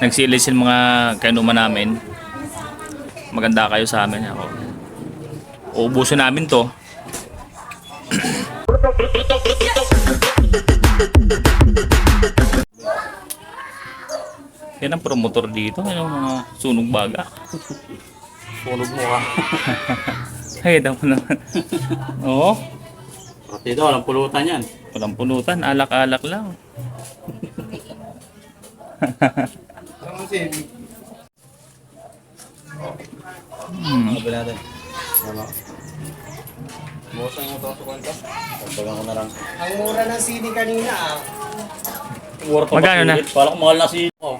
Nagsilis yung mga kainuman namin. Maganda kayo sa amin. Ako. Uubusin namin to. Yan ang promotor dito. Yung mga sunog baga. Sunog mo ka. Ay, daw naman. Oo. Pati daw, walang pulutan yan. Walang pulutan. Alak-alak lang. Sabi natin. Ano? Bukasan mo ito sa kwenta. Pagpagan ko na lang. Ang mura ng sili kanina ah. Mura pa Magkano na? Parang mahal na si... Oh.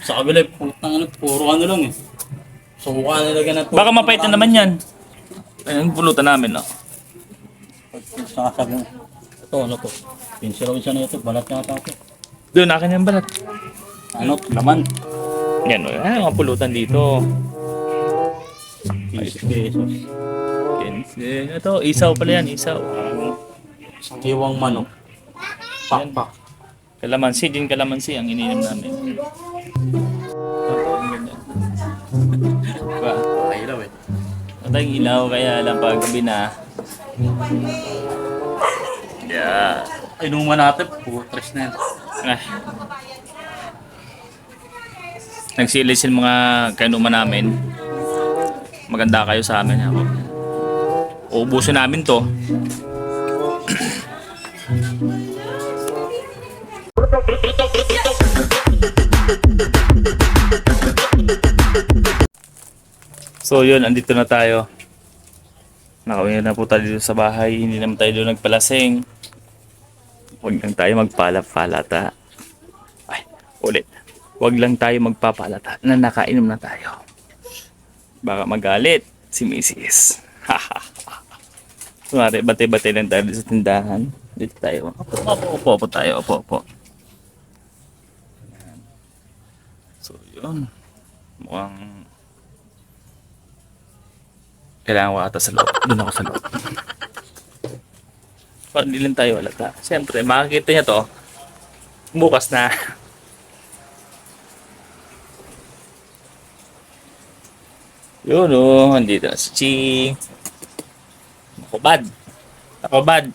Sa kabila, puro ano lang eh. Subukan nilagyan ng... Baka mapait na naman yan. Ayun, pulutan namin, no? Sasabi mo. Ito, ano to? Pinsiraw isa na ito. Balat nga ito. Doon, akin yung balat. Ano? Laman. Yan, mga pulutan dito. 15 pesos. 15. Ito, isaw pala yan, isaw. Isang iwang manok. Pak-pak. Kalamansi, din kalamansi ang ininom namin. Diba? Ay, ilaw eh. Matang ilaw, kaya lang pag gabi na. Yeah. Inuman natin, putres na yan. Ay. Nagsilis yung mga kainuman namin. Maganda kayo sa amin. Ako. Uubusin namin to. So yun, andito na tayo. Nakauwi na po tayo dito sa bahay. Hindi naman tayo doon nagpalasing. Huwag lang tayo magpalapalata. Ay, ulit. Huwag lang tayo magpapalata na nakainom na tayo. Baka magalit si Mrs. Kumari, bate-bate lang tayo sa tindahan. Dito tayo. Opo tayo. Opo. So yun. Mukhang kailangan ko ata sa loob. Doon ako sa loob. Para hindi lang tayo alata. Siyempre, makikita niya to. Bukas na. Yun o. Andito na si Ching. Nakubad.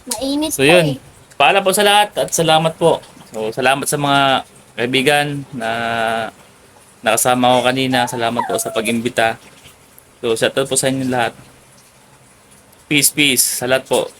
Mainit So yun. Paalam po sa lahat at salamat po. So salamat sa mga kaibigan na nakasama ko kanina. Salamat po sa pag-imbita. So, shoutout po sa inyo lahat. Peace sa lahat po.